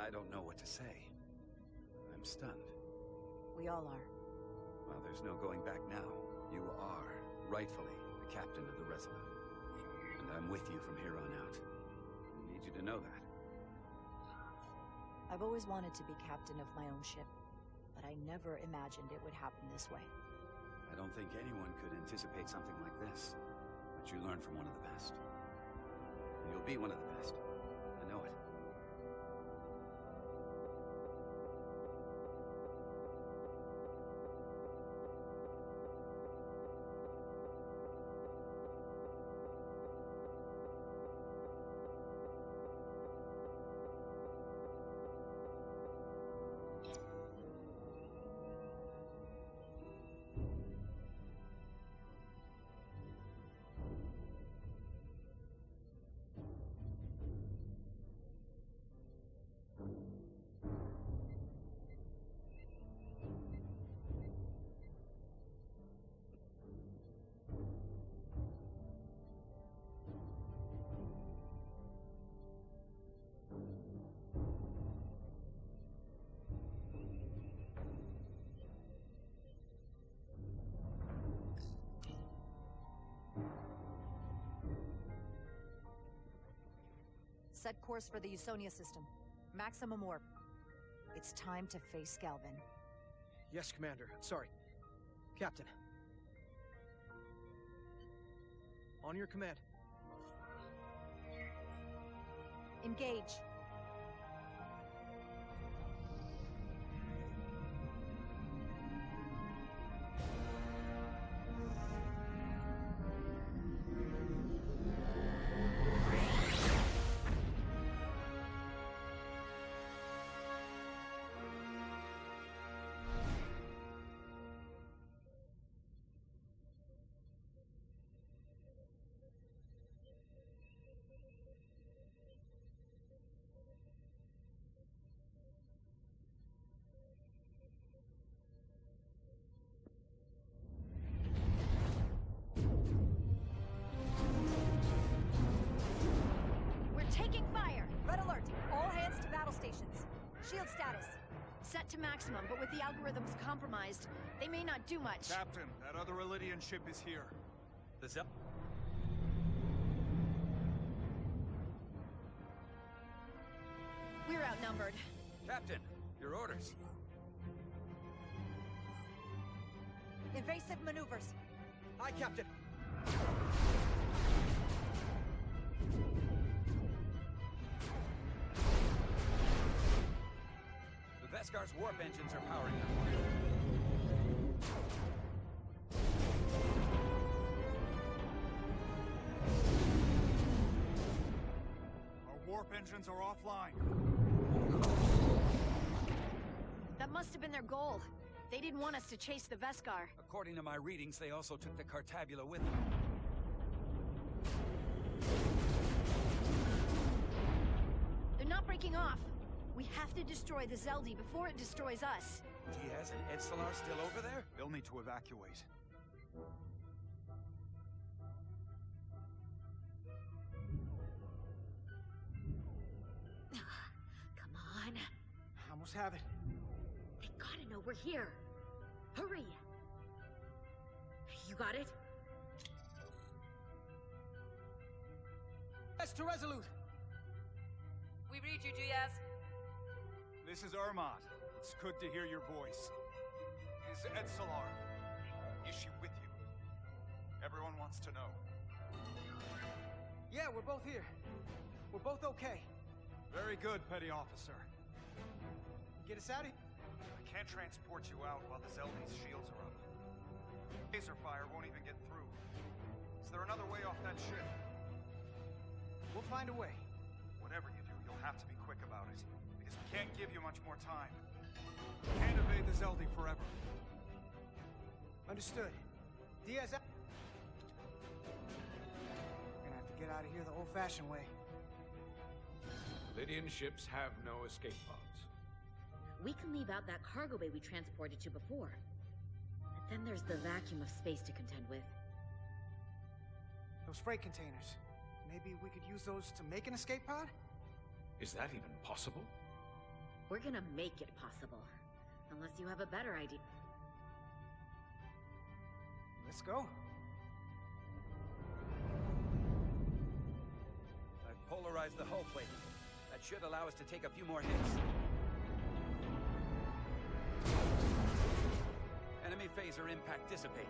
S6: I don't know what to say. I'm stunned.
S8: We all are.
S6: Well, there's no going back now. You are, rightfully, the captain of the Resolute. And I'm with you from here on out. I need you to know that.
S8: I've always wanted to be captain of my own ship, but I never imagined it would happen this way.
S6: I don't think anyone could anticipate something like this. But you learn from one of the best. And you'll be one of the best. I know it.
S8: Set course for the Usonia system. Maximum warp. It's time to face Galvin.
S15: Yes, Commander. Sorry. Captain. On your command.
S8: Engage. Shield status.
S9: Set to maximum, but with the algorithms compromised, they may not do much.
S14: Captain, that other Elydian ship is here.
S6: The Zel...
S9: We're outnumbered.
S6: Captain, your orders.
S8: Invasive maneuvers.
S15: Aye, Captain.
S6: The Vescar's warp engines are powering up.
S14: Our warp engines are offline.
S9: That must have been their goal. They didn't want us to chase the Vescar.
S6: According to my readings, they also took the Cartabula with them.
S9: They're not breaking off. We have to destroy the Xeldi before it destroys us.
S6: Diaz and Edstelar still over there?
S14: They'll need to evacuate.
S3: Come on.
S1: I almost have it.
S3: They gotta know we're here. Hurry! You got it?
S15: Yes, to Resolute!
S2: We read you, GS.
S14: This is Ermot. It's good to hear your voice. Is Edsalar? Is she with you? Everyone wants to know.
S15: Yeah, we're both here. We're both okay.
S14: Very good, Petty Officer.
S15: Get us out of here.
S14: I can't transport you out while the Xeldi's shields are up. Laser fire won't even get through. Is there another way off that ship?
S15: We'll find a way.
S14: Whatever you do, you'll have to be quick about it. Because we can't give you much more time. We can't evade the Xeldi forever.
S15: Understood. Diaz out.
S1: We're gonna have to get out of here the old-fashioned way.
S10: Lydian ships have no escape pods.
S3: We can leave out that cargo bay we transported to before. But then there's the vacuum of space to contend with.
S1: Those freight containers. Maybe we could use those to make an escape pod?
S10: Is that even possible?
S3: We're gonna make it possible. Unless you have a better idea.
S1: Let's go.
S6: I've polarized the hull plate. That should allow us to take a few more hits. Enemy phaser impact dissipated.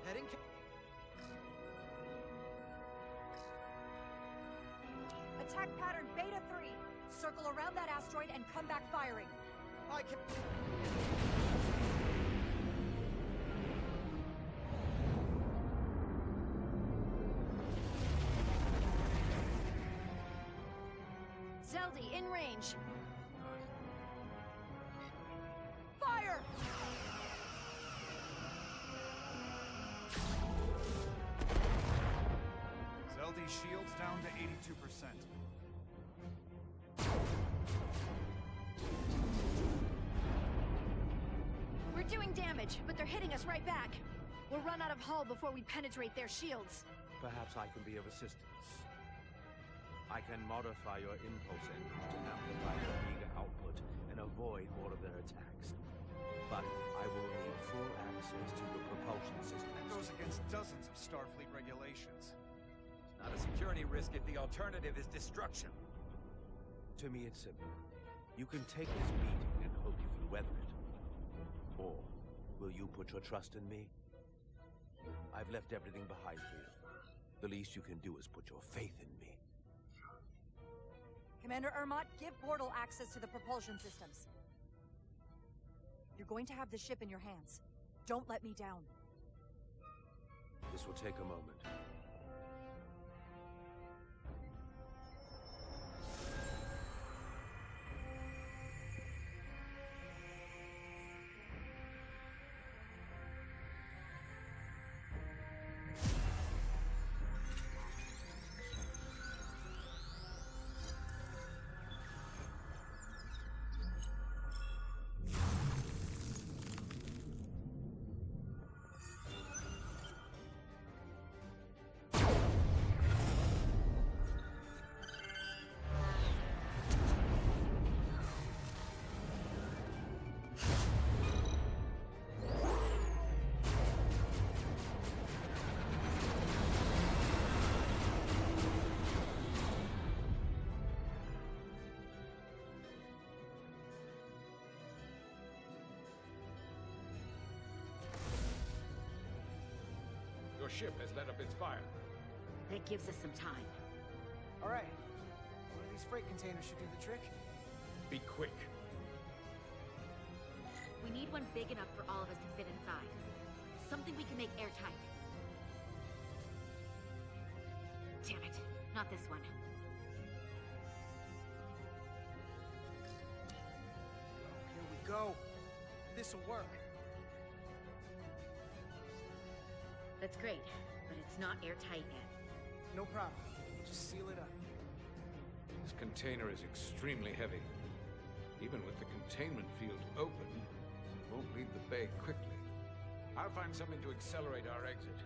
S15: Heading.
S8: Attack pattern Beta 3. Circle around that asteroid and come back firing.
S15: I can.
S9: Xeldi, in range.
S8: Fire!
S14: Xeldi shields down to 82%.
S9: We're doing damage, but they're hitting us right back. We'll run out of hull before we penetrate their shields.
S7: Perhaps I can be of assistance. I can modify your impulse engine to amplify your meager output and avoid more of their attacks. But I will need full access to the propulsion systems.
S14: That goes against dozens of Starfleet regulations.
S6: It's not a security risk if the alternative is destruction.
S7: To me, it's simple. You can take this beating and hope you can weather it. Or will you put your trust in me? I've left everything behind for you. The least you can do is put your faith in me.
S8: Commander Ermot, give Bortle access to the propulsion systems. You're going to have the ship in your hands. Don't let me down.
S7: This will take a moment.
S10: Your ship has let up its fire.
S3: That gives us some time.
S1: All right. One of these freight containers should do the trick.
S10: Be quick.
S3: We need one big enough for all of us to fit inside. Something we can make airtight. Damn it. Not this one.
S1: Here we go. This'll work.
S3: That's great, but it's not airtight yet.
S1: No problem. We'll just seal it up.
S10: This container is extremely heavy. Even with the containment field open, it won't leave the bay quickly. I'll find something to accelerate our exit.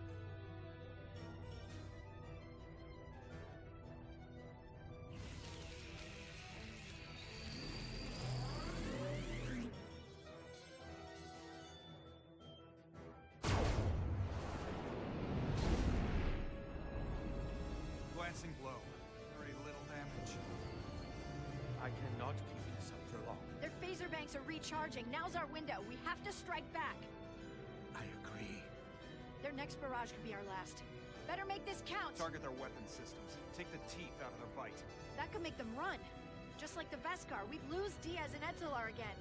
S14: glancing blow. Very little damage.
S7: I cannot keep this up for long.
S9: Their phaser banks are recharging. Now's our window. We have to strike back.
S7: I agree.
S9: Their next barrage could be our last. Better make this count.
S14: Target their weapon systems. Take the teeth out of their bite.
S9: That could make them run. Just like the Veskar, we'd lose Diaz and Etzelar again.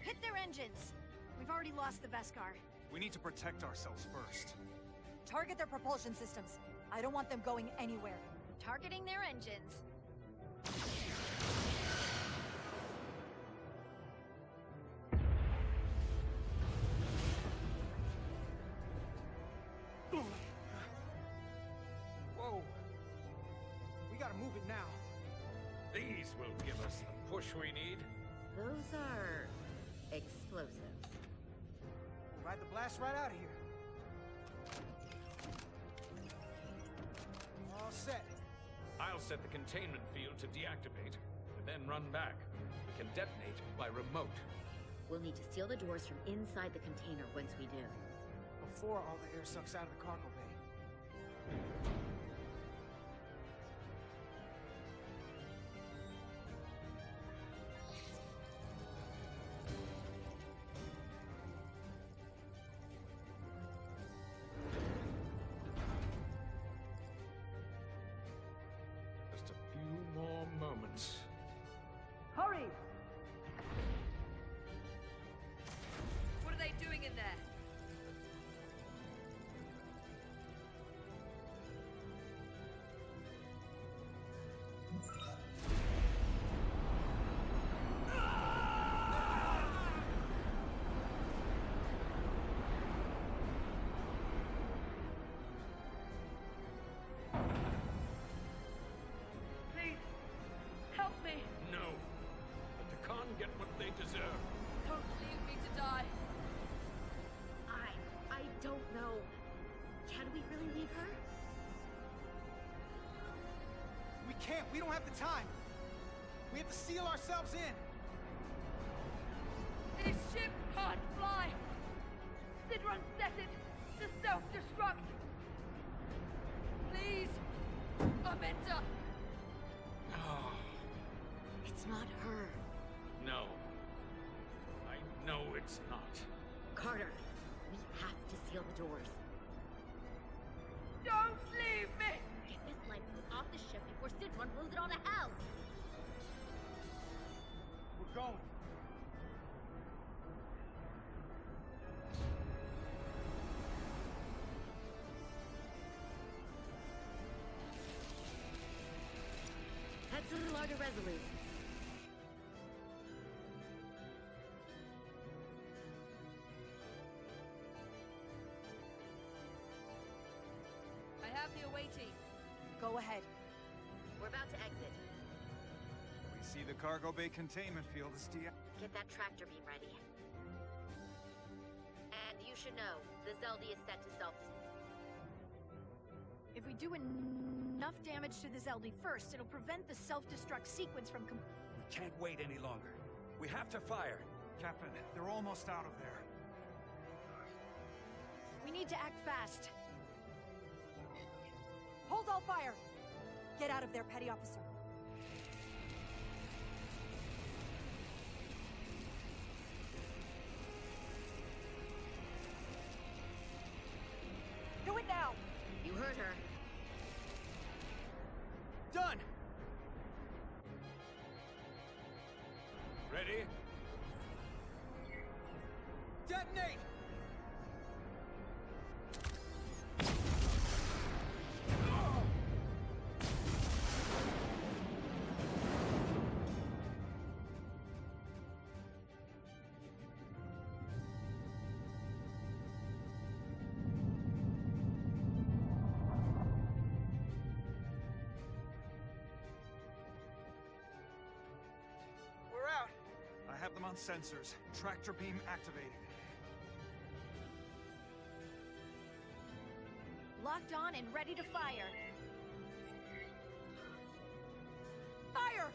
S9: Hit their engines. We've already lost the Veskar.
S14: We need to protect ourselves first.
S8: Target their propulsion systems. I don't want them going anywhere.
S9: Targeting their engines.
S1: Whoa. We gotta move it now.
S10: These will give us the push we need.
S3: Those are explosives.
S1: Ride the blast right out of here. All set.
S10: I'll set the containment field to deactivate, and then run back. We can detonate by remote.
S3: We'll need to seal the doors from inside the container once we do.
S1: Before all the air sucks out of the cargo bay.
S10: Just a few more moments.
S5: Hurry!
S2: What are they doing in there? Please, help me.
S10: No. Let the Khan get what they deserve.
S2: Don't leave me to die.
S3: I don't know. Can we really leave her?
S1: We can't. We don't have the time. We have to seal ourselves in.
S2: This ship can't fly. Sidron set it to self-destruct. Please, Amenta.
S10: Oh,
S3: It's not her.
S10: no. I know it's not.
S3: Carter, we have to seal the doors.
S2: Don't leave me.
S3: Get this lifeboat off the ship before Sidron blows it all to hell.
S1: We're going.
S3: Head to the larger Resolute.
S2: I have the away team.
S8: Go ahead.
S3: We're about to exit.
S14: We see the cargo bay containment field is
S3: Get that tractor beam ready. And you should know, the Xeldi is set to self.
S9: If we do enough damage to the Xeldi first, it'll prevent the self-destruct sequence from
S6: We can't wait any longer. We have to fire.
S14: Captain, they're almost out of there.
S9: We need to act fast.
S8: Hold all fire! Get out of there, Petty Officer. Do it now!
S3: You heard her.
S1: Done!
S10: Ready?
S1: Detonate! We're out.
S14: I have them on sensors. Tractor beam activated.
S9: Locked on and ready to fire.
S8: Fire!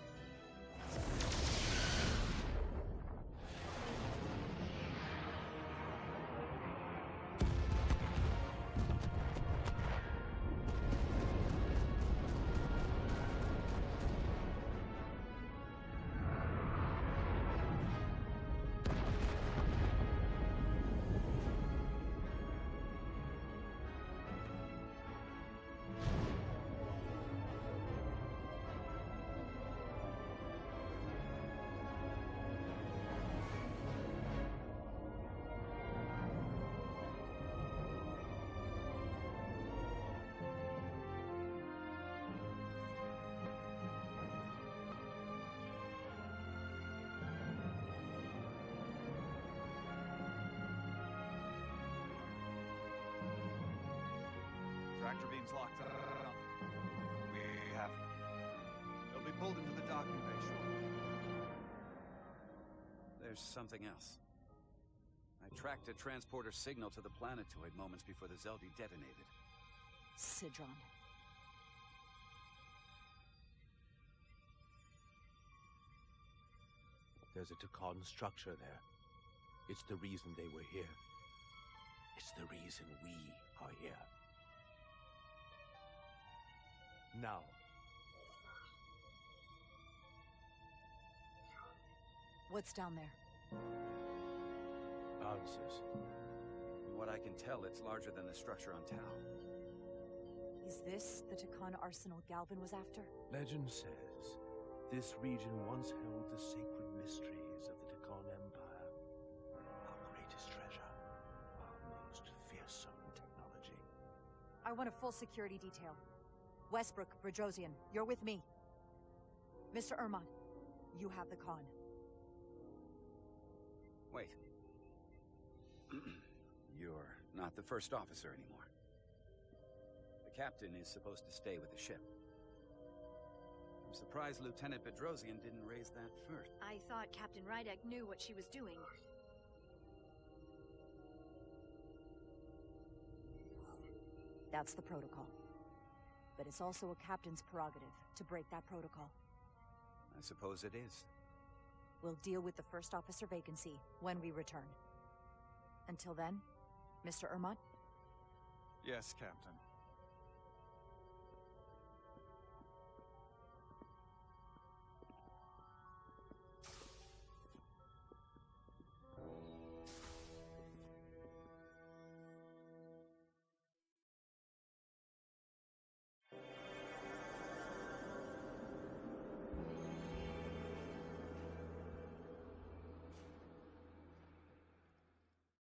S14: tractor beams locked up. We have... They'll be pulled into the docking bay shortly.
S6: There's something else. I tracked a transporter signal to the planetoid moments before the Xeldi detonated.
S8: Sidron.
S7: There's a Takan structure there. It's the reason they were here. It's the reason we are here. Now.
S8: What's down there?
S7: Answers.
S6: From what I can tell, it's larger than the structure on Tau.
S8: Is this the Takan arsenal Galvin was after?
S7: Legend says this region once held the sacred mysteries of the Takan Empire. Our greatest treasure. Our most fearsome technology.
S8: I want a full security detail. Westbrook, Brodrosian, you're with me. Mr. Ermont, you have the con.
S6: Wait. You're not the first officer anymore. The captain is supposed to stay with the ship. I'm surprised Lieutenant Bedrosian didn't raise that first.
S9: I thought Captain Rydek knew what she was doing.
S8: That's the protocol. But it's also a captain's prerogative to break that protocol.
S6: I suppose it is.
S8: We'll deal with the first officer vacancy when we return. Until then, Mr. Ermont?
S14: Yes, Captain.